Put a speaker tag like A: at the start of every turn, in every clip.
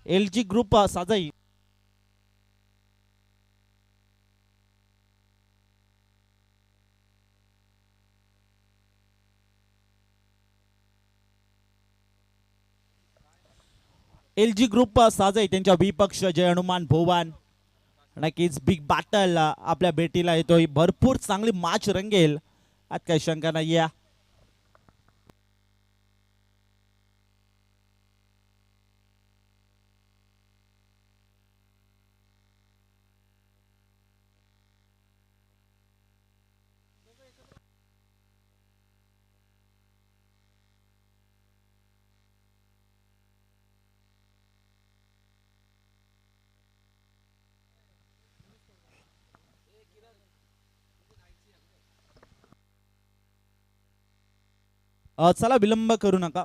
A: LG group साजाई LG group साजाई त्यांच्या विपक्ष जय हनुमान भोवान नक्कीच बिग बॅटल आपल्या भेटीला येतोय भरपूर चांगली मॅच रंगेल आज काही शंका नाही या चला विलंब करू नका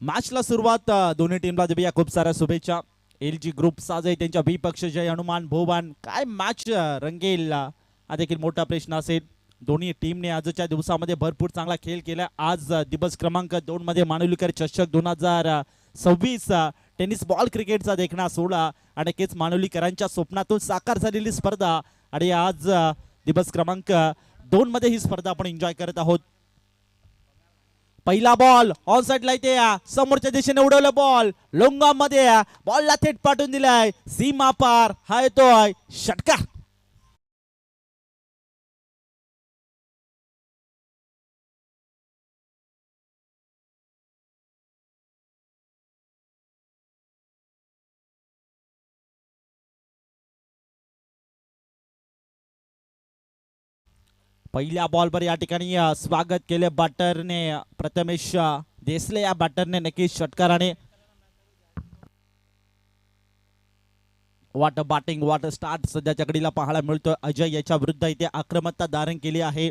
A: मॅचला सुरुवात दोन्ही टीमला देऊया खूप साऱ्या शुभेच्छा LG ग्रुप साजाई त्यांच्या विपक्ष जय हनुमान भोवान काय मॅच रंगेल हा देखील मोठा प्रश्न असेल दोन्ही टीमने आजच्या दिवसामध्ये भरपूर चांगला खेळ केला आज दिवस क्रमांक 2 मध्ये मानुलीकर चषक 2026 टेनिस बॉल क्रिकेटचा देखणा सोहळा आणि नक्कीच मानुलीकरांच्या स्वप्नातून साकार झालेली स्पर्धा आणि आज दिवस क्रमांक 2 मध्ये ही स्पर्धा आपण एन्जॉय करत आहोत पहिला बॉल ऑन साइडला इथे समोरच्या दिशेने उडवलं बॉल लोंगा मध्ये बॉलला थेट पाठवून दिलाय सीमा पार हा येतोय षटकार पहिल्या बॉलवर या ठिकाणी स्वागत केले बॅटरने प्रथमेश देसले या बॅटरने नक्कीच षटकाराने वॉटर बॅटिंग वॉटर स्टार्ट सध्याच्या घडीला पाहायला मिळतोय अजय याच्या विरुद्ध इथे आक्रमकता धारण केली आहे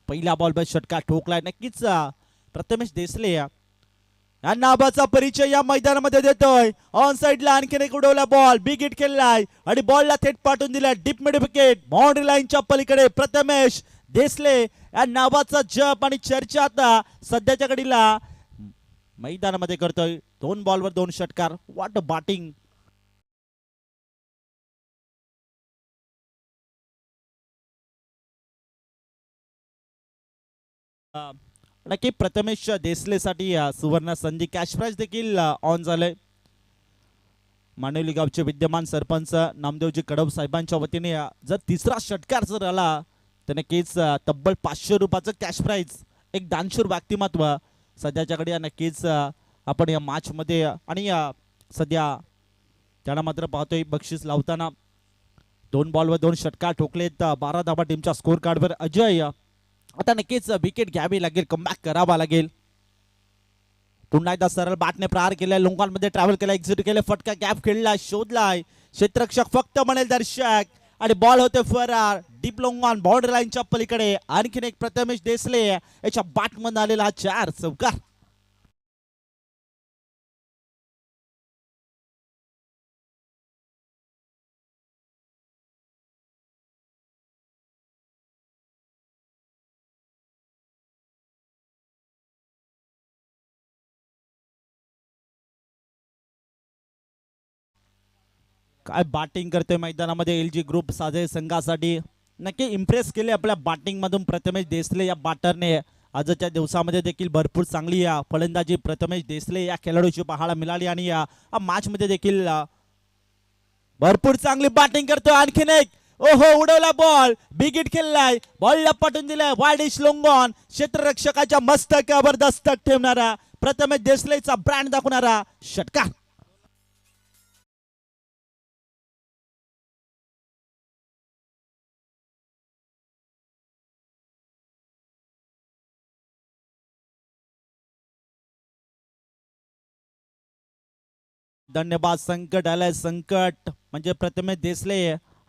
A: पहिल्या बॉलवर षटकार ठोकलाय नक्कीच प्रथमेश देसले या नाबाचा परिचय या मैदानामध्ये देतोय ऑन साइडला आणखीन एक उडवला बॉल बिग हिट केलाय आणि बॉलला थेट पाठवून दिलाय डीप मिड विकेट बाउंड्री लाईनच्या पलीकडे प्रथमेश देसले या नावाचा जप आणि चर्चा आता सध्याच्या घडीला मैदानामध्ये करतोय 2 बॉलवर 2 षटकार व्हॉट बॅटिंग नक्की प्रथमेश देसलेसाठी सुवर्ण संधी कॅश प्राइज देखील ऑन झालंय मानवली गावचे विद्यमान सरपंच नामदेवजी कडव साहेबांच्या वतीने जर तिसरा षटकार जर आला तर नक्कीच तब्बल 500 रुपयाचं कॅश प्राइज एक दानशूर व्यक्तिमत्व सध्याच्या घडी नक्कीच आपण या मॅच मध्ये आणि सध्या त्याला मात्र पाहतोय बक्षीस लावताना 2 बॉलवर 2 षटकार ठोकलेत 12 धावा टीमच्या स्कोर कार्डवर अजय आता नक्कीच विकेट घ्यावी लागेल, कमबॅक करावा लागेल. पुन्हा एकदा सरळ बॅटने प्रहार केलाय, लोंगांमध्ये ट्रॅव्हल केला, एक्झिट केले, फटका गॅप खेळला, शोधलाय क्षेत्ररक्षक फक्त म्हणेल दर्शक आणि बॉल होते फरार. डीप लोंगान बाउंड्री लाईनच्या पलीकडे आणखीन एक प्रथमेश देसले याच्या बॅटमधून आलेला 4 चौकार. काय बॅटिंग करते मैदानामध्ये एल जी ग्रुप साजे संघासाठी. नक्की इम्प्रेस केले आपल्या बॅटिंग मधून प्रथमेश देसले या बॅटरने. आजच्या दिवसामध्ये देखील भरपूर चांगली या फलंदाजी प्रथमेश देसले या खेळाडूची पाहायला मिळाली आणि या मॅच मध्ये देखील भरपूर चांगली बॅटिंग करतोय. आणखीन एक ओहो उडवला बॉल, बिग हिट खेळलाय, बॉलला पटून दिलाय वाईडिश लोंगॉन. क्षेत्ररक्षकाच्या मस्तकावर दस्तक ठेवणारा प्रथमेश देसलेचा ब्रँड दाखवणारा षटकार. धन्यवाद. संकट आलंय, संकट म्हणजे प्रथमेश देसले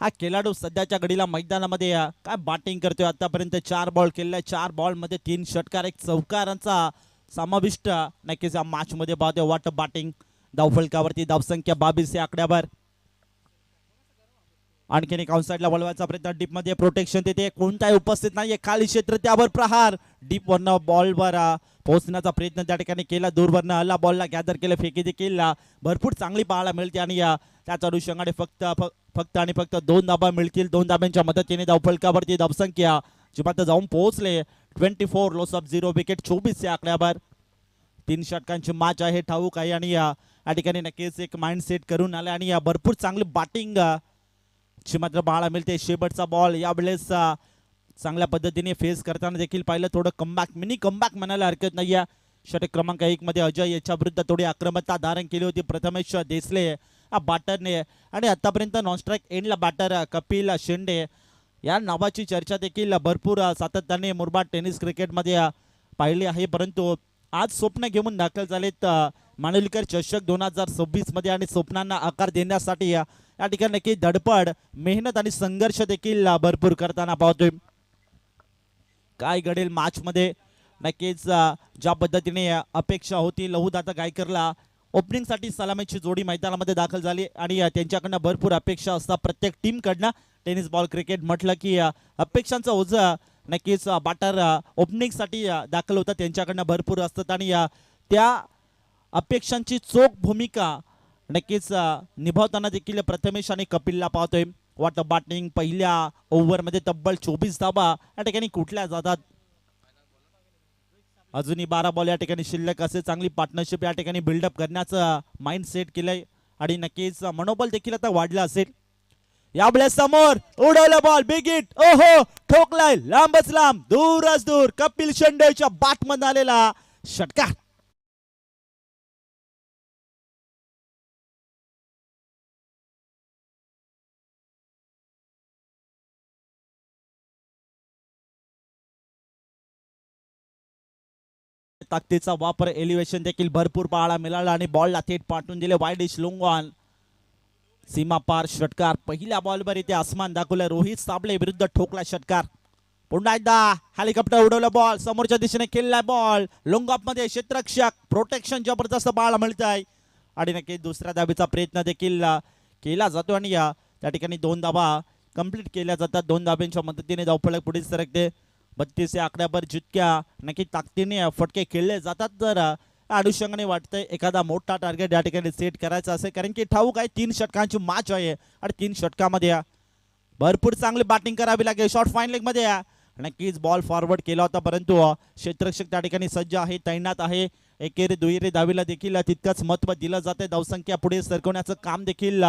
A: हा खेळाडू सध्याच्या घडीला मैदानामध्ये काय बॅटिंग करतोय. आतापर्यंत 4 बॉल केले, 4 बॉल मध्ये 3 षटकार, 1 चौकारांचा समाविष्ट नक्कीच या मॅच मध्ये पाहतोय. वाट बॅटिंग धावफलकावरती धावसंख्या 22 या आकड्यावर. आणखीन एक आउटसाइडला वळवायचा प्रयत्न, डीप मध्ये प्रोटेक्शन तिथे कोणताही उपस्थित नाहीये, खाली क्षेत्र त्यावर प्रहार. डीप वरनं बॉलवर पोहोचण्याचा प्रयत्न त्या ठिकाणी केला, दूरवरनं आला, बॉलला गॅदर केलं, फेकी देखील भरपूर चांगली पाहायला मिळते आणि त्याच अनुषंगाने फक्त आणि फक्त 2 धाबा मिळतील. 2 धाब्यांच्या मदतीने धावफलकावरती धावसंख्या जी मात्र जाऊन पोहोचले 24, लॉस ऑफ 0 विकेट 24 या आकड्यावर. 3 षटकांची मॅच आहे ठाऊक आहे आणि या ठिकाणी नक्कीच एक माइंड सेट करून आले आणि भरपूर चांगली बॅटिंग ची मात्र पाहायला मिळते. शेवटचा बॉल यावेळेस चांगल्या पद्धतीने फेस करताना देखील पाहिलं, थोडं कमबॅक, मिनी कमबॅक म्हणायला हरकत नाही. षटक क्रमांक 1 मध्ये अजय याच्या विरुद्ध थोडी आक्रमकता धारण केली होती प्रथमेश देसले बॅटरने आणि आतापर्यंत नॉन स्ट्राईक एंडला बॅटर कपिल शेंडे या नावाची चर्चा देखील भरपूर सातत्याने मुरबाड टेनिस क्रिकेटमध्ये पाहिली आहे. परंतु आज स्वप्न घेऊन दाखल झालेत मानवलीकर चषक 2026 मध्ये आणि स्वप्नांना आकार देण्यासाठी या ठिकाणी नक्की धडपड, मेहनत आणि संघर्ष देखील भरपूर करताना पाहतोय. काय घडेल मॅच मध्ये नक्कीच ज्या पद्धतीने अपेक्षा होती, लहुदाता गायकरला ओपनिंग साठी सलामीची जोडी मैदानामध्ये दाखल झाली आणि त्यांच्याकडनं भरपूर अपेक्षा असतात प्रत्येक टीम कडनं. टेनिस बॉल क्रिकेट म्हटलं की अपेक्षांचं ओझं नक्कीच बॅटर ओपनिंग साठी दाखल होतं, त्यांच्याकडनं भरपूर असतात आणि त्या अपेक्षांची चोख भूमिका नक्कीच निभावताना देखील प्रथमेश आणि कपिलला पाहतोय. वाट बॅटिंग पहिल्या ओव्हरमध्ये तब्बल 24 धाबा या ठिकाणी कुठल्या जातात. अजूनही 12 बॉल या ठिकाणी शिल्लक असे चांगली पार्टनरशिप या ठिकाणी बिल्डअप करण्याचं माइंड सेट केलंय आणि नक्कीच मनोबल देखील आता वाढलं असेल. यावेळेस समोर उडवलं बॉल, बिग हिट, ओहो ठोकलाय लांबच लांब, दूरच दूर, कपिल शेंडेच्या बॅटमध्ये आलेला षटकार. ताकदीचा वापर, एलिव्हेशन देखील भरपूर पाहायला मिळाला आणि बॉलला थेट पाठवून दिले वाईडिश लोंगॉन. सीमा पार षटकार. पहिल्या बॉलवर इथे आसमान दाखवलं, रोहित साबळे विरुद्ध ठोकला षटकार. पुन्हा एकदा हेलिकॉप्टर उडवलं, बॉल समोरच्या दिशेने खेळलाय, बॉल लोंगॉप मध्ये क्षेत्ररक्षक प्रोटेक्शन जबरदस्त पाहायला मिळत आहे आणि नक्की दुसऱ्या धाबीचा प्रयत्न देखील केला जातो आणि त्या ठिकाणी 2 धाबा कंप्लीट केल्या जातात. 2 धाब्यांच्या मदतीने धावफलक पुढे सरकते. 32 या आकड्यावर जितक्या नक्की ताकदीने फटके खेळले जातात तर अनुषंगाने वाटतंय एखादा मोठा टार्गेट या ठिकाणी सेट करायचा असेल, कारण की ठाऊक आहे 3 षटकांची मॅच आहे आणि 3 षटकामध्ये भरपूर चांगली बॅटिंग करावी लागेल. शॉर्ट फाईन लेग मध्ये नक्कीच बॉल फॉरवर्ड केला होता, परंतु क्षेत्ररक्षक त्या ठिकाणी सज्ज आहे, तैनात आहे. एकेरी दुहेरी धावीला देखील तितकंच महत्व दिलं जाते. धावसंख्या पुढे सरकवण्याचं काम देखील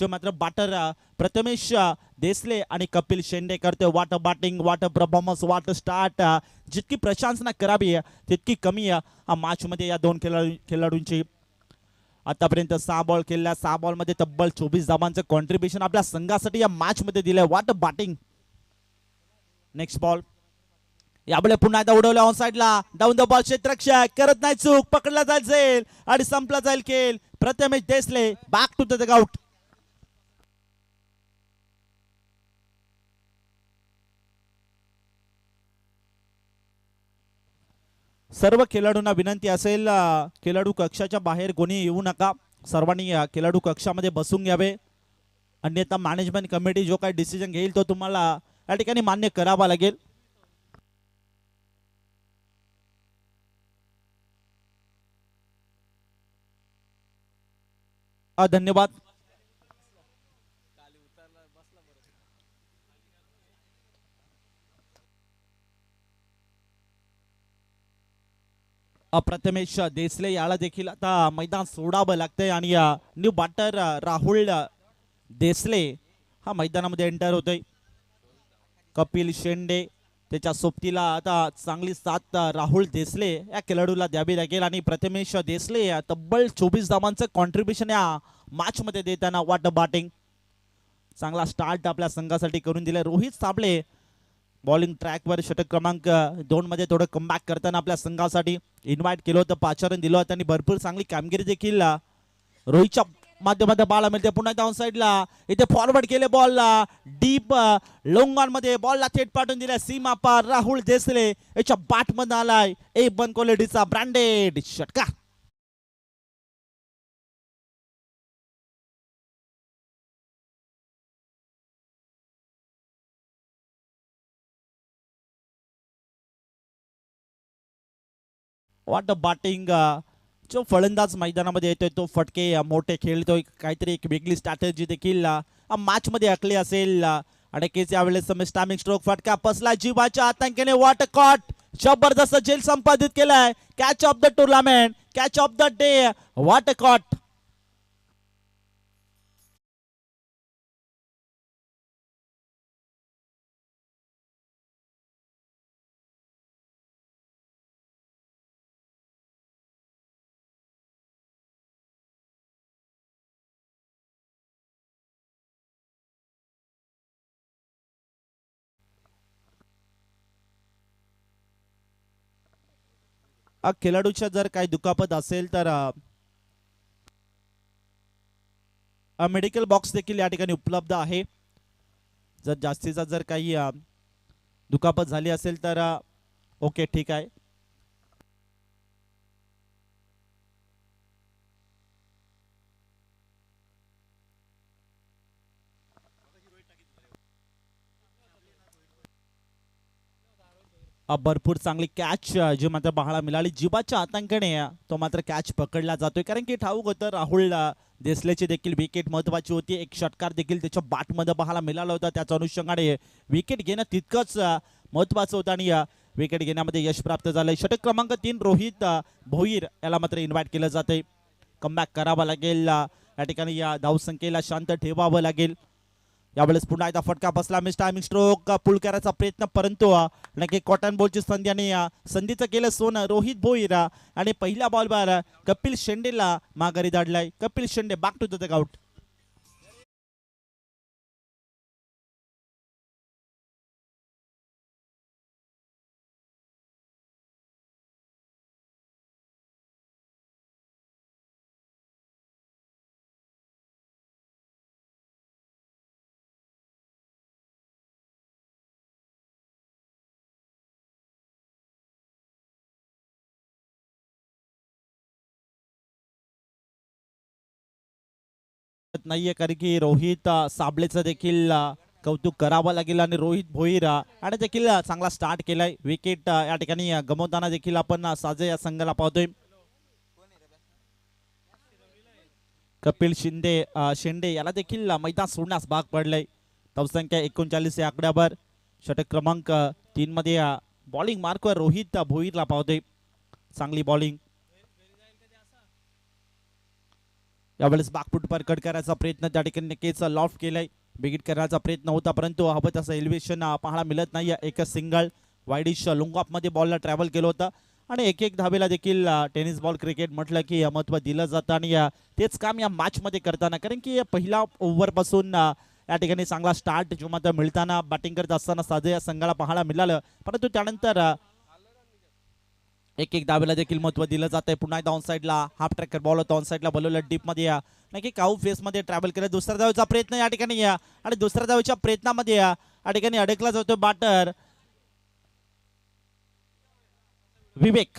A: मात्र बॅटर प्रथमेश देसले आणि कपिल शेंडे करते. वाट बॅटिंग, वाट परफॉर्मन्स, वाट स्टार्ट, जितकी प्रशंसना करावी तितकी कमी मॅच मध्ये या 2 खेळाडूंची. आतापर्यंत 6 बॉल खेळल्या, 6 बॉल मध्ये तब्बल 24 धावांचं कॉन्ट्रीब्युशन आपल्या संघासाठी या मॅच मध्ये दिलंय. वाट बॅटिंग. नेक्स्ट बॉल यामुळे पुन्हा एकदा उडवलं ऑन साइडला डाऊन द बॉल क्षेत्ररक्षक करत नाही चूक पकडला जाईल आणि संपला जाईल खेळ Prathamesh Desle back to the out सर्व खेळाडूंना विनंती असेल खेळाडू कक्षाच्या बाहेर कोणी येऊ नका सर्वांनी खेळाडू कक्षामध्ये बसून घ्यावे अन्यथा मॅनेजमेंट कमिटी जो काही डिसिजन घेईल तो तुम्हाला या ठिकाणी मान्य करावा लागेल धन्यवाद प्रथमेश देसले याला देखील आता मैदान सोडावं लागतंय आणि न्यू बॅटर राहुल देसले हा मैदानामध्ये एंटर होतोय कपिल शेंडे त्याच्या सोबतीला आता चांगली साथ राहुल देसले या खेळाडूला द्यावी लागेल आणि प्रथमेश देसले तब्बल 24 धावांचं कॉन्ट्रीब्युशन या मॅच मध्ये देताना वाट बॅटिंग चांगला स्टार्ट आपल्या संघासाठी करून दिला रोहित साबळे बॉलिंग ट्रॅकवर षटक क्रमांक 2 मध्ये थोडं कमबॅक करताना आपल्या संघासाठी इन्व्हाइट केलं होतं पाचारण दिलं होतं आणि भरपूर चांगली कामगिरी देखील रोहितच्या माध्यमातून बाला मिळते पुन्हा डाऊन साइडला इथे फॉरवर्ड केले बॉलला डीप लॉंग ऑन मध्ये बॉलला थेट पाठवून दिला सीमा पार राहुल देसले याच्या बॅट मध्ये आलाय एक बन क्वालिटीचा ब्रँडेड षटकार वाट बॅटिंग जो फलंदाज मैदानामध्ये येतोय तो फटके मोठे खेळतोय काहीतरी एक वेगळी स्ट्रॅटेजी देखील मॅच मध्ये आखली असेल आणि केस यावेळेस स्टॅमिंग स्ट्रोक फटका पसला जीवाच्या आतंकाने वॉट कॉट जबरदस्त झेल संपादित केलाय catch of the tournament catch of the day what caught खेळाडूच्या जर काही दुखापत असेल तर मेडिकल बॉक्स देखील या ठिकाणी उपलब्ध आहे जर जास्तीचा जर काही दुखापत झाली असेल तर ओके ठीक आहे भरपूर चांगली कॅच जी मात्र पाहायला मिळाली जीवाच्या आतंकाने तो मात्र कॅच पकडला जातोय कारण की ठाऊक होतं राहुल देसलेची देखील विकेट महत्वाची होती एक षटकार देखील त्याच्या बॅटमध्ये पाहायला मिळाला होता त्याच्या अनुषंगाने विकेट घेणं तितकंच महत्वाचं होतं आणि विकेट घेण्यामध्ये यश प्राप्त झालंय षटक क्रमांक 3 रोहित भोईर याला मात्र इन्व्हाइट केलं जाते कमबॅक करावा लागेल या ठिकाणी या धावसंख्येला शांत ठेवावं लागेल यावेळेस पुन्हा एकदा फटका बसला मिस टायमिंग स्ट्रोक पुल करायचा प्रयत्न परंतु नक्की कॉटन बॉलची संधी आणि संधीचं केलं सोनं रोहित भोईर आणि पहिल्या बॉलवर कपिल शेंडेला माघारी धाडलाय कपिल शेंडे बॅक टू द आउट नाहीये कारण की रोहित साबळेचं देखील कौतुक करावं लागेल आणि रोहित भोईर आणि देखील चांगला स्टार्ट केलाय विकेट या ठिकाणी गमवताना देखील आपण साजे या संघाला पाहतोय कपिल शेंडे याला देखील मैदान सोडण्यास भाग पडलाय धावसंख्या 39 या आकड्यावर षटक क्रमांक 3 मध्ये बॉलिंग मार्कवर रोहित भोईरला पाहतोय चांगली बॉलिंग यावेळेस बॅकफुटवर कट करायचा प्रयत्न त्या ठिकाणी नक्कीच लॉफ्ट केलाय बिगिट करण्याचा प्रयत्न होता परंतु हवं तसं एलिव्हेशन पाहायला मिळत नाही एकच सिंगल वाईडिश लॉंग ऑफ मध्ये बॉलला ट्रॅव्हल केलं होतं आणि एक धावेला देखील टेनिस बॉल क्रिकेट म्हटलं की महत्त्व दिलं जातं आणि तेच काम या मॅच मध्ये करताना कारण की पहिल्या ओव्हर पासून या ठिकाणी चांगला स्टार्ट जो मात्र मिळताना बॅटिंग करत असताना साजे या संघाला पाहायला मिळालं, परंतु त्यानंतर एक धावेला देखील महत्व दिलं जात आहे. पुन्हा एकदा ऑन साईडला हाफ ट्रॅकर बॉल होता, ऑन साईडला बोलवलं डीप मध्ये या नक्की काऊ फेस मध्ये ट्रॅव्हल करत दुसऱ्या धावेचा प्रयत्न या ठिकाणी या आणि दुसऱ्या धावेच्या प्रयत्नामध्ये या ठिकाणी अडकला जातो बॅटर विवेक.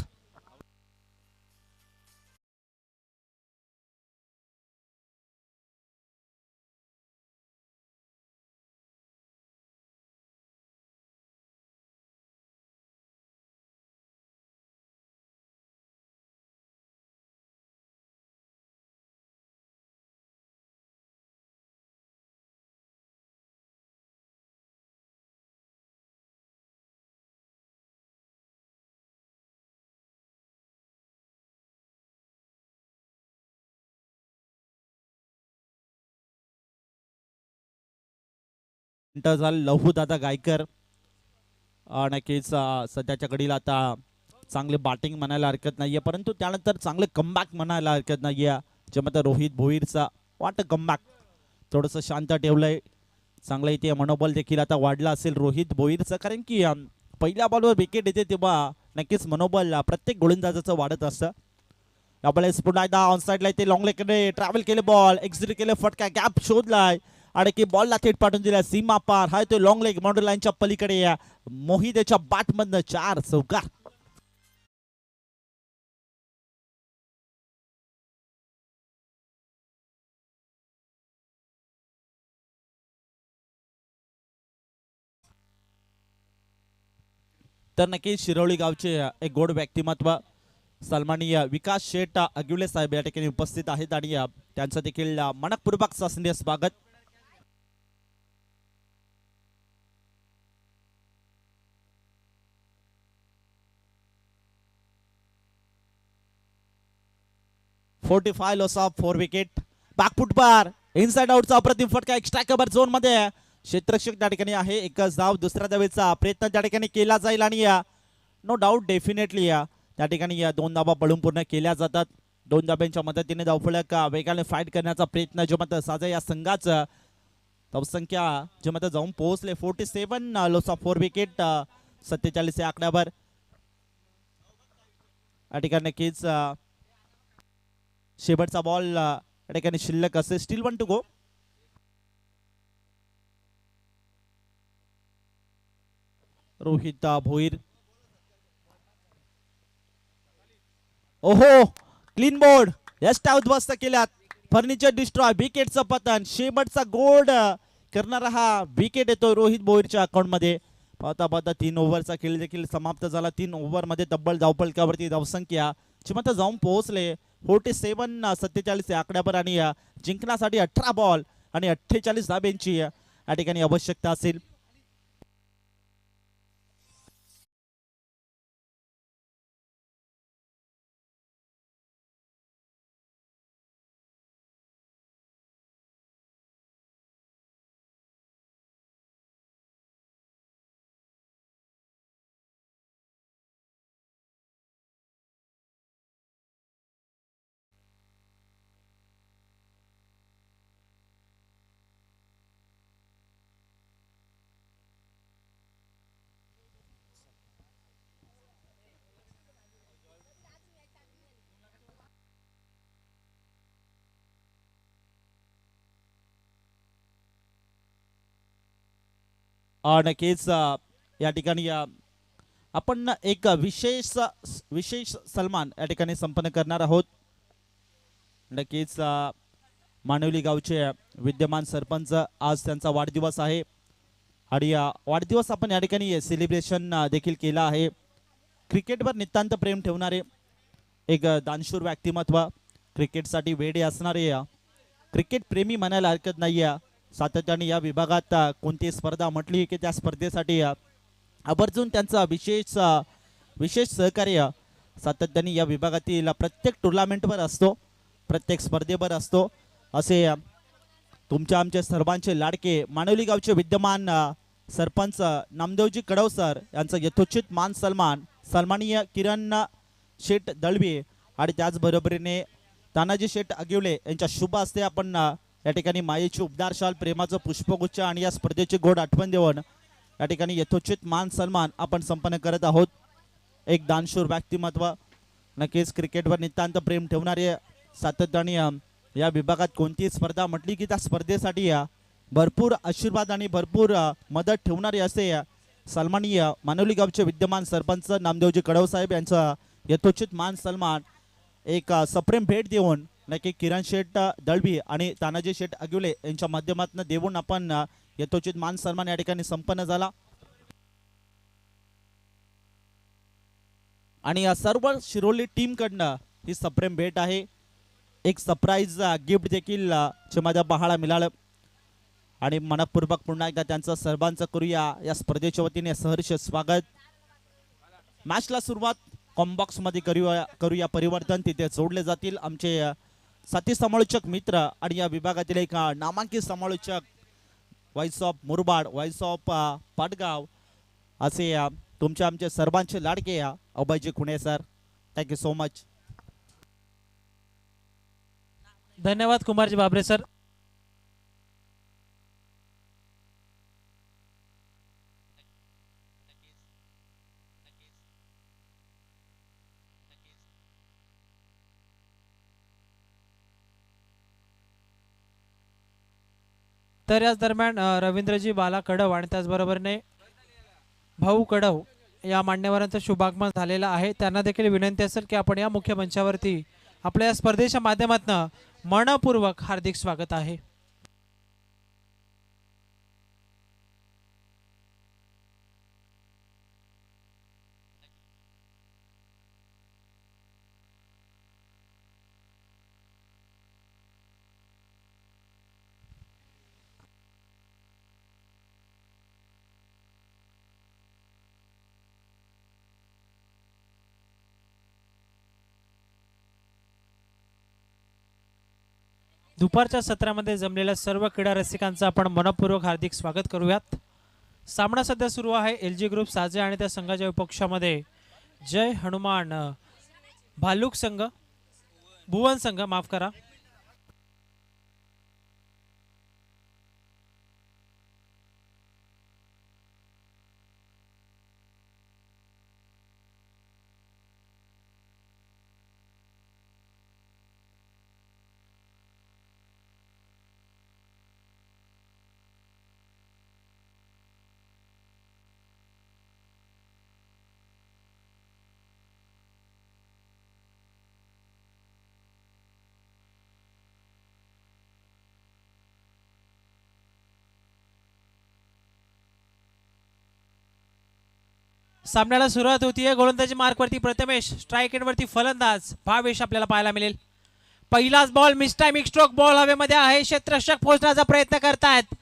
A: लहू दादा गायकर नक्कीच सध्याच्या घडीला आता चांगले बॅटिंग म्हणायला हरकत नाहीये, परंतु त्यानंतर चांगले कमबॅक म्हणायला हरकत नाहीये. जे मात्र रोहित भोईरचा वाट कमबॅक थोडंसं शांत ठेवलंय, चांगलं इथे मनोबल देखील आता वाढलं असेल रोहित भोईरचं, कारण की पहिल्या बॉलवर विकेट येते तेव्हा नक्कीच मनोबल प्रत्येक गोलंदाजाचं वाढत असतं. आपल्याला पुन्हा एकदा ऑन साईडला इथे लॉंग लेगकडे ट्रॅव्हल केले, बॉल एक्झिट केले, फटका गॅप शोधलाय आणि की बॉलला थेट पाठवून दिला सीमा पार. हा तो लॉंग लेग बाउंड्री लाईनच्या पलीकडे या मोहितच्या बॅट मधनं 4 चौकार. तर नक्की शिरोळी गावचे एक गोड व्यक्तिमत्व सन्माननीय विकास शेठ अगिवले साहेब या ठिकाणी उपस्थित आहेत आणि त्यांचं देखील मनपूर्वक शासनीय स्वागत. .45 लॉस ऑफ 4 विकेट. बॅकफुट बार इनसाइड आउटचा अप्रतिम फटका एक्स्ट्रा कव्हर झोन मध्ये क्षेत्ररक्षक त्या ठिकाणी आहे. एकच धाव दुसऱ्या धावेचा प्रयत्न त्या ठिकाणी केला जाईल आणि नो डाऊट डेफिनेटली त्या ठिकाणी या 2 धावा पळून पूर्ण केल्या जातात. 2 धाब्यांच्या मदतीने धावफलक वेगाने फाईट करण्याचा प्रयत्न जो मात्र साजा या संघाचं धावसंख्या जे मात्र जाऊन पोहोचले 47 लॉस ऑफ 4 विकेट 47 या आकड्यावर. या ठिकाणी नक्कीच शेवटचा बॉल या ठिकाणी शिल्लक असे. Still 1 to go. Rohit Bhoir ओहो क्लीन बोर्ड यष्टा उद्ध्वस्त केल्यात. फर्निचर डिस्ट्रॉय विकेटचं पतन. शेवटचा गोल्ड करणारा हा विकेट येतो रोहित भोईरच्या अकाउंट मध्ये. पाहता पाहता 3 ओव्हरचा खेळ देखील समाप्त झाला. 3 ओव्हर मध्ये तब्बल धावफलकावरती धावसंख्या जी मात्र जाऊन पोहोचले 47 47 या आकड्यावर आणि जिंकण्यासाठी 18 बॉल आणि 48 धाब्यांची या ठिकाणी आवश्यकता असेल. नक्कीच या ठिकाणी आपण एक विशेष सन्मान या ठिकाणी संपन्न करणार आहोत. नक्कीच मानवली गावचे विद्यमान सरपंच आज त्यांचा वाढदिवस आहे आणि वाढदिवस आपण या ठिकाणी सेलिब्रेशन देखील केला आहे. क्रिकेटवर नितांत प्रेम ठेवणारे एक दानशूर व्यक्तिमत्व, क्रिकेटसाठी वेडे असणारे क्रिकेट प्रेमी म्हणायला हरकत नाही. सातत्याने या विभागात कोणती स्पर्धा म्हटली की त्या स्पर्धेसाठी आवर्जून त्यांचा विशेष सहकार्य सातत्याने या विभागातील प्रत्येक टुर्नामेंटवर असतो, प्रत्येक स्पर्धेवर असतो. असे तुमच्या आमचे सर्वांचे लाडके मानवली गावचे विद्यमान सरपंच नामदेवजी कडव सर यांचा यथोचित मान सन्माननीय किरण शेठ दळवी आणि त्याचबरोबरीने तानाजी शेठ अगिवले यांच्या शुभ हस्ते आपण या ठिकाणी मायेची उबदार शाल, प्रेमाचं पुष्पगुच्छ आणि या स्पर्धेची गोड आठवण देऊन या ठिकाणी यथोचित मान सन्मान आपण संपन्न करत आहोत। एक दानशूर व्यक्तिमत्व, नक्कीच क्रिकेटवर नितांत प्रेम ठेवणारे, सातत्याने या विभागात कोणतीही स्पर्धा म्हटली की त्या स्पर्धेसाठी भरपूर आशीर्वाद आणि भरपूर मदत ठेवणारे असे सन्माननीय मानवली गावचे विद्यमान सरपंच नामदेवजी कडव साहेब यांचा यथोचित मान सन्मान एक सप्रेम भेट देऊन नक्की किरण शेठ दळवी आणि तानाजी शेठ अगिवले यांच्या माध्यमातून देऊन आपण यथोचित मान सन्मान या ठिकाणी संपन्न झाला। आणि सर्व शिरोली टीम कडनं ही सप्रेम भेट आहे। एक सरप्राईज गिफ्ट देखील माझ्या पाहायला मिळालं आणि मनपूर्वक पुन्हा एकदा त्यांचं सर्वांचं करूया या स्पर्धेच्या वतीने सहर्ष स्वागत। मॅचला सुरुवात कॉम्बॉक्स मध्ये करूया परिवर्तन, तिथे जोडले जातील आमचे साथी समालोचक मित्र आणि या विभागातील एक नामांकित समालोचक voice of Murbad, voice of Patgaon असे तुमचे आमचे सर्वांचे लाडके अभयजी खुणे सर, थँक्यू सो मच।
B: धन्यवाद कुमारजी बाबरे सर। तर याच दरम्यान रवींद्रजी बाला कडव आणि त्याचबरोबरने भाऊ कडव या मान्यवरांचं शुभागमन झालेलं आहे। त्यांना देखील विनंती असेल की आपण या मुख्य मंचावरती आपल्या या स्पर्धेच्या माध्यमातून मनपूर्वक हार्दिक स्वागत आहे। दुपारच्या सत्रामध्ये जमलेल्या सर्व क्रीडा रसिकांचं आपण मनपूर्वक हार्दिक स्वागत करूयात। सामना सध्या सुरू आहे LG ग्रुप साजे आणि त्या संघाच्या विपक्षामध्ये जय हनुमान भालुक संघ, भुवन संघ माफ करा। सामन्याला सुरुवात होतीये। गोलंदाजी मार्कवरती प्रथमेश, स्ट्राइक एंडवरती फलंदाज भावेश आपल्याला पाहायला मिळेल। पहिलाच ball miss timing stroke ball हवेमध्ये आहे, क्षेत्ररक्षक पोहोचण्याचा प्रयत्न करतायत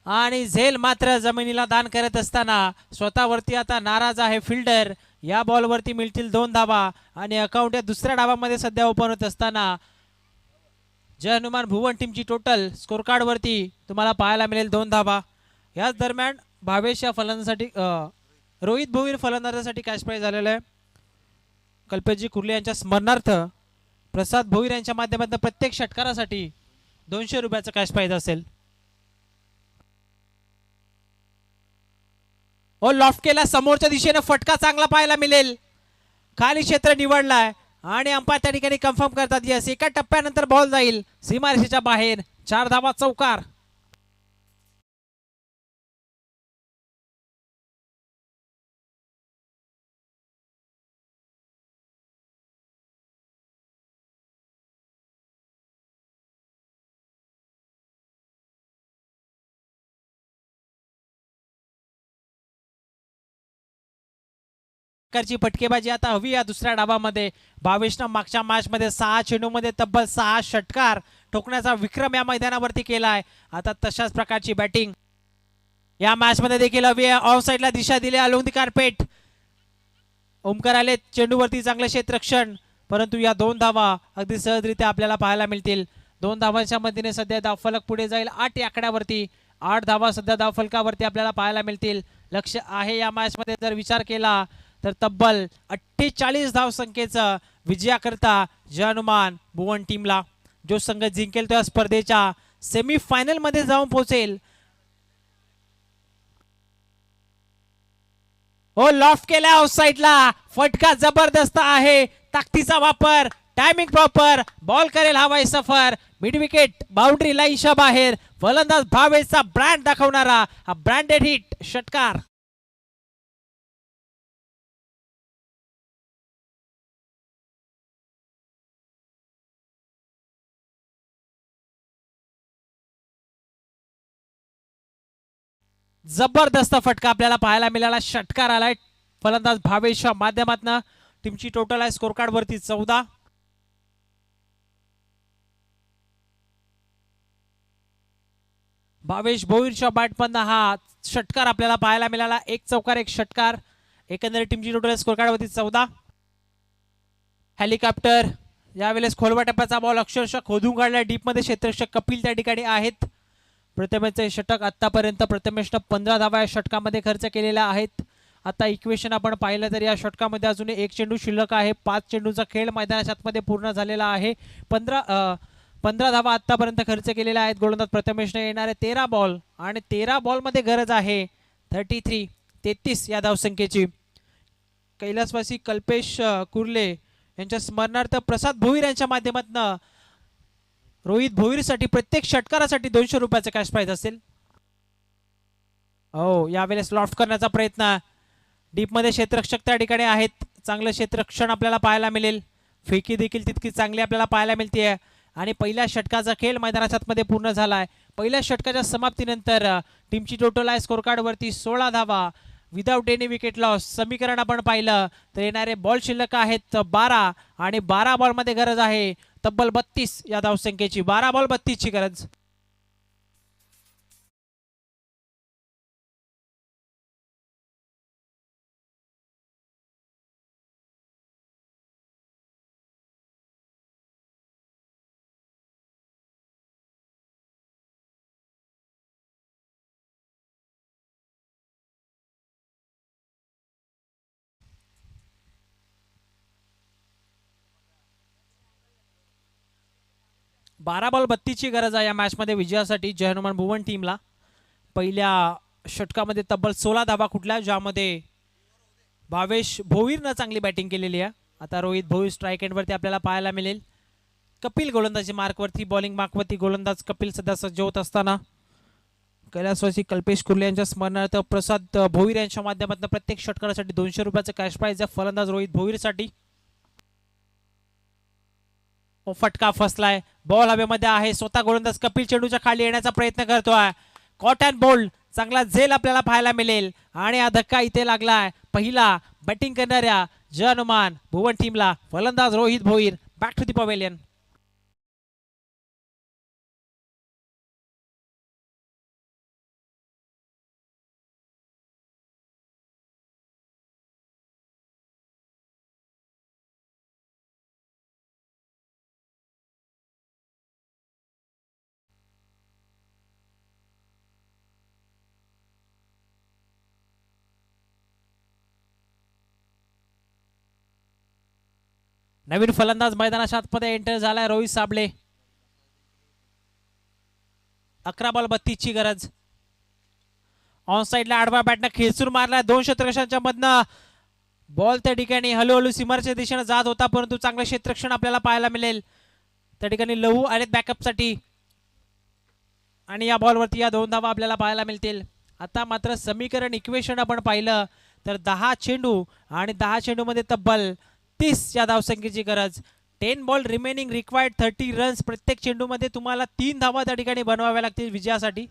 B: आणि झेल मात्र जमिनीला दान करत असताना स्वतःवरती आता नाराज आहे फिल्डर। या बॉलवरती मिळतील 2 धावा आणि अकाउंट या दुसऱ्या डावामध्ये सध्या ओपन होत असताना जय हनुमान भुवन टीमची टोटल स्कोर कार्ड वरती तुम्हाला पाहायला मिळेल 2 धावा। याच दरम्यान भावेश या फलंदाजासाठी रोहित भोईर फलंदाजासाठी कॅश प्राइज झालेलं आहे। कल्पेशजी कुर्ले यांच्या स्मरणार्थ प्रसाद भोईर यांच्या माध्यमातून प्रत्येक षटकारासाठी 200 रुपयाचं कॅश प्राइज असेल। ओ लॉफ्ट केला, समोरच्या दिशेने फटका चांगला पाहायला मिळेल, खाली क्षेत्र निवडलाय आणि अंपायर त्या ठिकाणी कन्फर्म करतात यस, एका टप्प्यानंतर बॉल जाईल सीमारेषेच्या बाहेर, 4 धावा चौकार। ची फटकेबाजी आता हवी या दुसऱ्या डावामध्ये। भावेशनं मागच्या मॅच मध्ये 6 चेंडूमध्ये तब्बल 6 षटकार ठोकण्याचा विक्रम या मैदानावरती केलाय। आता तशाच प्रकारची बॅटिंग या मॅच मध्ये देखील हवी आहे। ऑफ साइडला दिशा दिली अलोंग द कार्पेट, ओमकार आले चेंडूवरती चांगलं क्षेत्ररक्षण, परंतु या 2 धावा अगदी सहजरित्या आपल्याला पाहायला मिळतील। 2 धावांच्या मदतीने सध्या धावफलक पुढे जाईल 8 आकड्यावरती। 8 धावा सध्या धावफलकावरती आपल्याला पाहायला मिळतील। लक्ष आहे या मॅच मध्ये जर विचार केला तर तब्बल 48 धावसंख्येचा विजयाकरता जय हनुमान भुवन टीमला। जो संघ जिंकेल तो या स्पर्धेच्या सेमीफायनल मध्ये जाऊन पोहोचेल. हो, लॉफ्ट केला ऑफ साइडला. फटका जबरदस्त आहे. ताकदीचा वापर, टायमिंग प्रॉपर. बॉल करेल हवाई सफर. मिड विकेट बाउंड्री लाईनच्या बाहेर. फलंदाज भावेशचा ब्रँड दाखवणारा हा ब्रँडेड हिट षटकार. जबरदस्त फटका आपल्याला पाहायला मिळाला. षटकार आलाय फलंदाज भावेशच्या माध्यमातून. टीमची टोटल आहे स्कोर कार्ड वरती 14. भावेश भोईरच्या बॅटमधनं हा षटकार आपल्याला पाहायला मिळाला. एक चौकार एक षटकार. एकंदरीत टीमची टोटल स्कोर कार्ड वरती 14. हेलिकॉप्टर यावेळेस खोलवा टप्प्याचा बॉल अक्षरशः खोदून काढला डीपमध्ये. क्षेत्ररक्षक कपिल त्या ठिकाणी आहेत. प्रथमेशचे षटक आतापर्यंत प्रथमेशनं 15 धावा या षटकामध्ये खर्च केलेल्या आहेत. आता इक्वेशन आपण पाहिलं तर या षटकामध्ये अजून एक चेंडू शिल्लक आहे. 5 चेंडूचा खेळ मैदानाच्या आतमध्ये पूर्ण झालेला आहे. 15 धावा आतापर्यंत खर्च केलेल्या आहेत गोलंदाज प्रथमेशने. येणारे 13 बॉल आणि 13 बॉलमध्ये गरज आहे 33 या धावसंख्येची. कैलासवासी कल्पेश कुर्ले यांच्या स्मरणार्थ प्रसाद भोईर यांच्या माध्यमातून रोहित भोईरसाठी प्रत्येक षटकारासाठी 200 रुपयाचं कॅश प्राइज असेल. हो, यावेळेस लॉफ्ट करण्याचा प्रयत्न. डीपमध्ये क्षेत्ररक्षक त्या ठिकाणी आहेत. चांगलं क्षेत्ररक्षण आपल्याला पाहायला मिळेल. फेकी देखील तितकी चांगली आपल्याला पाहायला मिळते. आणि पहिल्या षटकाचा खेळ मैदानाच्या आतमध्ये पूर्ण झाला आहे. पहिल्या षटकाच्या समाप्तीनंतर टीमची टोटल आहे स्कोर कार्ड वरती 16 धावा विदाउट एनी विकेट लॉस. समीकरण आपण पाहिलं तर येणारे बॉल शिल्लक आहेत 12 आणि 12 बॉलमध्ये गरज आहे तब्बल 32 या धावसंख्येची. 12 बॉल 32 ची गरज. बारा बॉल 32 ची गरज आहे या मॅचमध्ये विजयासाठी जय हनुमान भुवन टीमला. पहिल्या षटकामध्ये तब्बल 16 धावा कुठल्या, ज्यामध्ये भावेश भोईरनं चांगली बॅटिंग केलेली आहे. आता रोहित भोईर स्ट्राईक एंडवरती आपल्याला पाहायला मिळेल. कपिल गोलंदाजी मार्कवरती, बॉलिंग मार्कवरती गोलंदाज कपिल सध्या सज्ज होत असताना कैलासवासी कल्पेश कुर्ले यांच्या स्मरणार्थ प्रसाद भोईर यांच्या माध्यमातून प्रत्येक षटकारासाठी 200 रुपयाचं कॅश प्राइज आहे फलंदाज रोहित भोईरसाठी. फटका फसलाय. बॉल हवेमध्ये आहे. स्वतः गोलंदाज कपिल चेंडूच्या खाली येण्याचा प्रयत्न करतोय. कॉट अँड बोल्ड चांगला झेल आपल्याला पाहायला मिळेल. आणि हा धक्का इथे लागलाय पहिला बॅटिंग करणाऱ्या जय हनुमान भुवन टीमला. फलंदाज Rohit Bhoir back to the pavilion. नवीन फलंदाज मैदानाच्या आतमध्ये एंटर झालाय रोहित साबळे. 11 बॉल 32 ची गरज. ऑन साइडला आडवा बॅटनं खेचून मारला. 2 क्षेत्ररक्षकांच्या मधनं बॉल त्या ठिकाणी हळूहळू सीमारच्या दिशेने जात होता, परंतु चांगलं क्षेत्ररक्षण आपल्याला पाहायला मिळेल. त्या ठिकाणी लहू आलेत बॅकअपसाठी आणि या बॉलवरती या 2 धावा आपल्याला पाहायला मिळतील. आता मात्र समीकरण इक्वेशन आपण पाहिलं तर 10 चेंडू आणि 10 चेंडूमध्ये तब्बल 30 या धावसंख्येची गरज. 10 बॉल रिमेनिंग रिक्वायर्ड 30 रन्स. प्रत्येक चेंडूमध्ये तुम्हाला 3 धावा त्या ठिकाणी बनवाव्या लागतील विजयासाठी.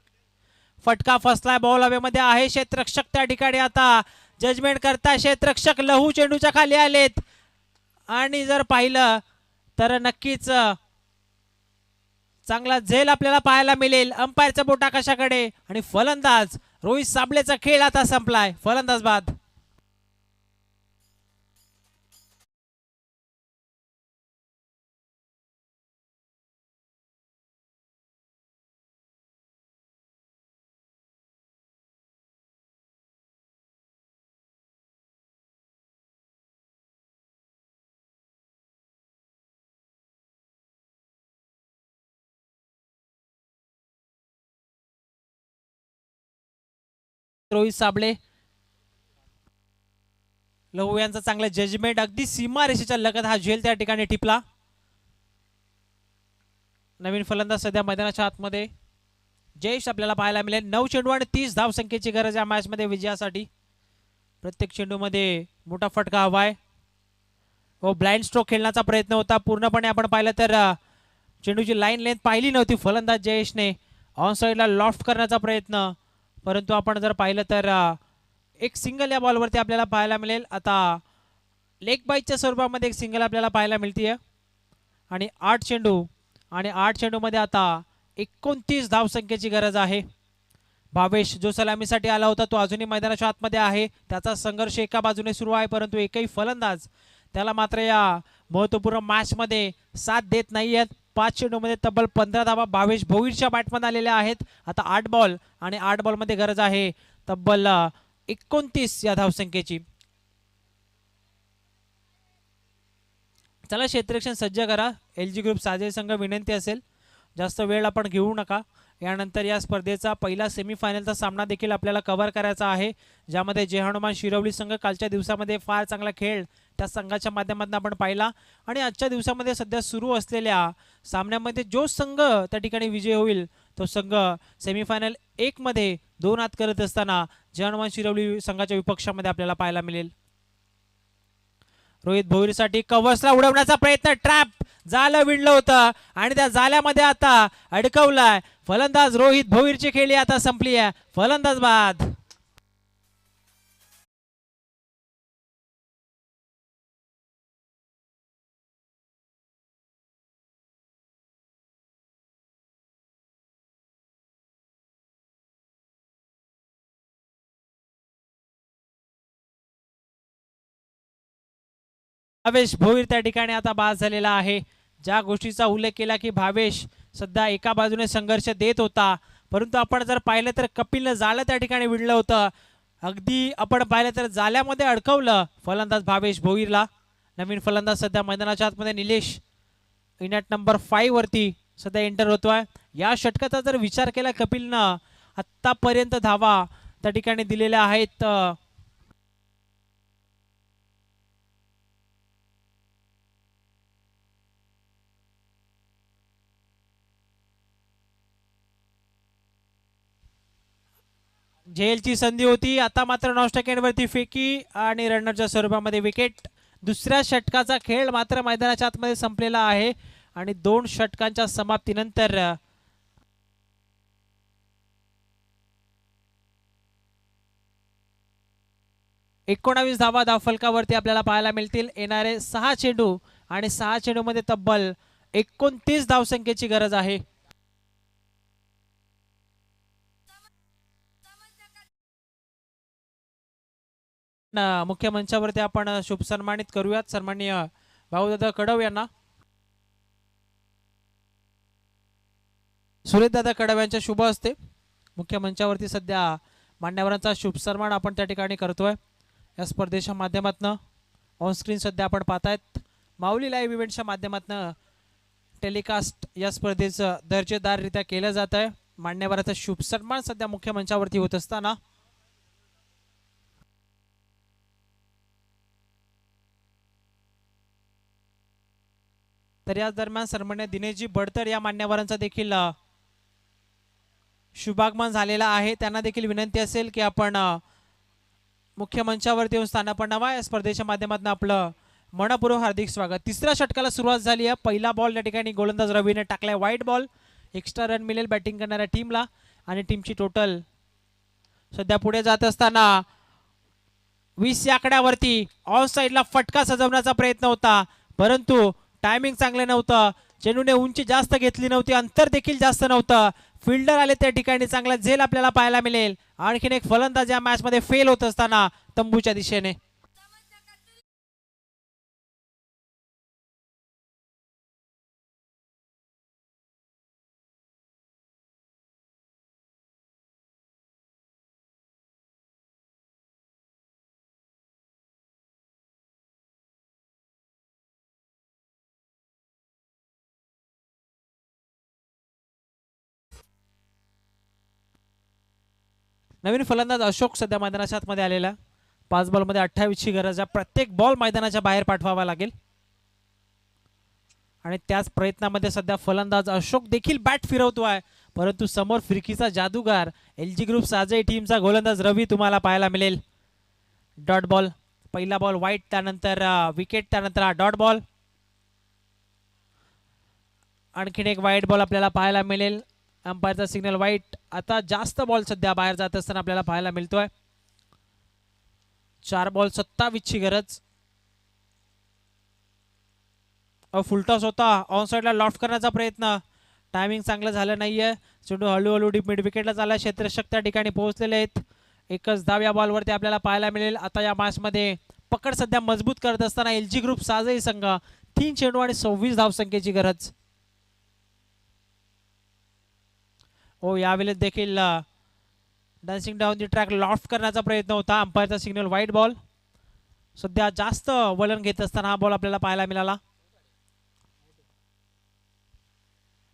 B: फटका फसलाय. बॉल हवेमध्ये आहे. क्षेत्ररक्षक त्या ठिकाणी आता जजमेंट करताय. क्षेत्ररक्षक लहू चेंडूच्या खाली आलेत आणि जर पाहिलं तर नक्कीच चांगला झेल आपल्याला पाहायला मिळेल. अंपायरचा बोट आकाशाकडे आणि फलंदाज रोहित साबळेचा खेळ आता संपलाय. फलंदाज बाद. रोहित साबळे. लहू यांचा चांगला जजमेंट, अगदी सीमारेषेच्या लगत हा झेल त्या ठिकाणी टिपला. नवीन फलंदाज सध्या मैदानाच्या आतमध्ये जयेश आपल्याला पाहायला मिळेल. 9 चेंडू आणि 30 धाव संख्येची गरज या मॅच मध्ये विजयासाठी. प्रत्येक चेंडूमध्ये मोठा फटका हवाय. व ब्लाइंड स्ट्रोक खेळण्याचा प्रयत्न होता. पूर्णपणे आपण पाहिलं तर चेंडूची लाईन लेंथ पाहिली नव्हती फलंदाज जयेशने. ऑन साईडला लॉफ्ट करण्याचा प्रयत्न, परंतु आपण जर पाहिलं तर एक सिंगल या बॉलवरती आपल्याला पाहायला मिळेल. आता लेग बाईटच्या स्वरूपामध्ये एक सिंगल आपल्याला पाहायला मिळते. आणि 8 चेंडू आणि 8 चेंडूमध्ये आता 29 धावसंख्येची गरज आहे. भावेश जो सलामीसाठी आला होता तो अजूनही मैदानाच्या आतमध्ये आहे. त्याचा संघर्ष एका बाजूने सुरू आहे, परंतु एकही फलंदाज त्याला मात्र या महत्त्वपूर्ण मॅचमध्ये साथ देत नाही आहेत. 5 चेंडूमध्ये तब्बल 15 धावा भावेश भोईरच्या बॅटमध्ये आलेल्या आहेत. आता 8 बॉल आणि 8 बॉलमध्ये गरज आहे तब्बल 29 या धावसंख्येची. चला क्षेत्ररक्षण सज्ज करा. LG ग्रुप साजे संघ विनंती असेल जास्त वेळ आपण घेऊ नका. यानंतर या स्पर्धेचा पहिला सेमीफायनलचा सामना देखील आपल्याला कव्हर करायचा आहे, ज्यामध्ये जय हनुमान शिरवली संघ कालच्या दिवसामध्ये फार चांगला खेळ त्या संघाच्या माध्यमातून आपण पाहिला. आणि आजच्या दिवसामध्ये सध्या सुरू असलेल्या सामन्यामध्ये जो संघ त्या ठिकाणी विजय होईल तो संघ सेमीफायनल 1 मध्ये 2 हात करत असताना जय हनुमान शिरवली संघाच्या विपक्षामध्ये आपल्याला पाहायला मिळेल. रोहित भोईरसाठी कव्हर्सला उडवण्याचा प्रयत्न, ट्रॅप जालं विणलं होतं आणि त्या जाल्यामध्ये आता अडकवलाय फलंदाज रोहित भोईरची खेळी आता संपली आहे. फलंदाज बाद. भावेश भोईर त्या ठिकाणी आता बाद झालेला आहे. ज्या गोष्टीचा उल्लेख केला की भावेश सध्या एका बाजूने संघर्ष देत होता, परंतु आपण जर पाहिलं तर कपिलनं जाळं त्या ठिकाणी विणलं होतं. अगदी आपण पाहिलं तर जाल्यामध्ये अडकवलं फलंदाज भावेश भोईरला. नवीन फलंदाज सध्या मैदानाच्या आतमध्ये निलेश इनॅट नंबर 5 वरती सध्या एंटर होतोय. या षटकाचा जर विचार केला कपिलनं आत्तापर्यंत धावा त्या ठिकाणी दिलेल्या आहेत झेलची संधी होती. आता मात्र नॉस्टॅकेंडवरती फेकी आणि रनरच्या स्वरूपामध्ये विकेट. दुसऱ्या षटकाचा खेळ मात्र मैदानाच्या आतमध्ये संपलेला आहे आणि 2 षटकांच्या समाप्तीनंतर 19 धावा धावफलकावरती आपल्याला पाहायला मिळतील. येणारे 6 चेंडू आणि 6 चेंडूमध्ये तब्बल 29 धावसंख्येची गरज आहे. मुख्य मंचावरती आपण शुभ सन्मानित करूयात सन्माननीय भाऊदादा कडव यांना. सुरेशदादा कडव यांच्या शुभ हस्ते मुख्य मंचावरती सध्या मान्यवरांचा शुभ सन्मान आपण त्या ठिकाणी करतोय. या स्पर्धेच्या माध्यमातून ऑन स्क्रीन सध्या आपण पाहतायत माऊली लाईव्ह इव्हेंटच्या माध्यमातून टेलिकास्ट या स्पर्धेचं दर्जेदाररित्या केलं जात आहे. मान्यवरांचा शुभ सन्मान सध्या मुख्य मंचावरती होत असताना तर याच दरम्यान सन्मान्य दिनेशजी बडतर या मान्यवरांचा देखील शुभागमन झालेला आहे. त्यांना देखील विनंती असेल की आपण मुख्य मंचावरती येऊन स्थानापन्न या स्पर्धेच्या माध्यमातून आपलं मनपूर्वक हार्दिक स्वागत. तिसऱ्या षटकाला सुरुवात झाली आहे. पहिला बॉल या ठिकाणी गोलंदाज रवीने टाकलाय व्हाईट बॉल. एक्स्ट्रा रन मिळेल बॅटिंग करणाऱ्या टीमला आणि टीमची टोटल सध्या पुढे जात असताना 20 या आकड्यावरती ऑन साईडला फटका सजवण्याचा प्रयत्न होता, परंतु टायमिंग चांगलं नव्हतं. चेंडूने उंची जास्त घेतली नव्हती, अंतर देखील जास्त नव्हतं. फिल्डर आले त्या ठिकाणी चांगला झेल आपल्याला पाहायला मिळेल. आणखीन एक फलंदाज या मॅच मध्ये फेल होत असताना तंबूच्या दिशेने. नवीन फलंदाज अशोक सध्या मैदानाच्या आतमध्ये आलेला. 5 बॉलमध्ये 28ची गरज आहे. प्रत्येक बॉल मैदानाच्या बाहेर पाठवावा लागेल आणि त्याच प्रयत्नामध्ये सध्या फलंदाज अशोक देखील बॅट फिरवतोय, परंतु समोर फिरकीचा जादूगार LG ग्रुप साजई टीमचा गोलंदाज रवी तुम्हाला पाहायला मिळेल. डॉट बॉल, पहिला बॉल वाईट, त्यानंतर विकेट, त्यानंतर हा डॉट बॉल. आणखीन एक वाईट बॉल आपल्याला पाहायला मिळेल. अंपायरचा सिग्नल वाईट. आता जास्त बॉल सध्या बाहेर जात असताना आपल्याला पाहायला मिळतोय. 4 बॉल 27ची गरज. फुलटॉस होता, ऑन साईडला लॉफ्ट करण्याचा प्रयत्न, टायमिंग चांगलं झालं नाहीये. चेंडू हळूहळू डीप मिड विकेटला चालला. क्षेत्ररक्षक त्या ठिकाणी पोहोचलेले आहेत. एकच धाव या बॉलवरती आपल्याला पाहायला मिळेल. आता या मॅचमध्ये पकड सध्या मजबूत करत असताना LG ग्रुप साजई संघ 3 चेंडू आणि 26 धावसंख्येची गरज. यावेळेस देखील dancing down the track loft करण्याचा प्रयत्न होता. अंपायरचा सिग्नल वाईट बॉल. सध्या जास्त वलन घेत असताना हा बॉल आपल्याला पाहायला मिळाला.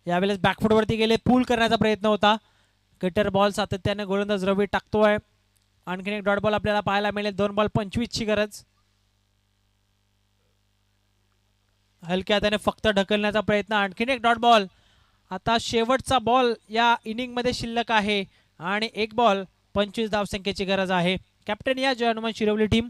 B: यावेळेस बॅकफुटवरती गेले, पूल करण्याचा प्रयत्न होता. कटर बॉल सातत्याने गोलंदाज रवी टाकतोय. आणखीन एक डॉट बॉल आपल्याला पाहायला मिळेल. 2 बॉल 25ची गरज. हलक्या हाताने फक्त ढकलण्याचा प्रयत्न. आणखीन एक डॉट बॉल. आता शेवटचा बॉल या इनिंग मध्ये शिल्लक आहे आणि 1 बॉल 25 धावसंख्येची गरज आहे. कॅप्टन या जय हनुमान शिरवली टीम.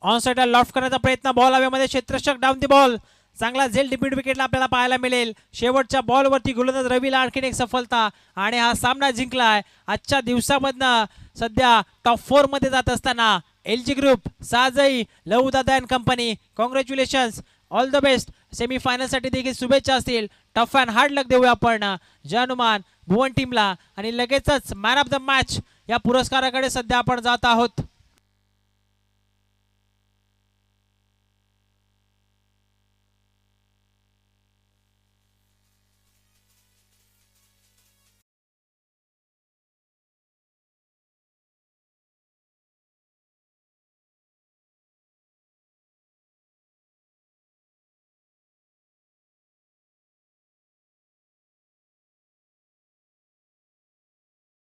B: ऑन साईडला लॉफ्ट करण्याचा प्रयत्न, बॉल हवेमध्ये, क्षेत्ररक्षक डाऊन दी बॉल. चांगला झेल डिपिट विकेटला आपल्याला पाहायला मिळेल. शेवटच्या बॉलवरती गोलंदाज रवीला आणखीन एक सफलता आणि हा सामना जिंकलाय. आजच्या दिवसामधनं सध्या टॉप 4 मध्ये जात असताना LG ग्रुप साजई Lahudada and company, congratulations, all the best. सेमीफायनलसाठी देखील शुभेच्छा असतील. टफ अँड हार्ड लक देऊया आपण जय हनुमान भुवन टीमला आणि लगेचच मॅन ऑफ द मॅच या पुरस्काराकडे सध्या आपण जात आहोत.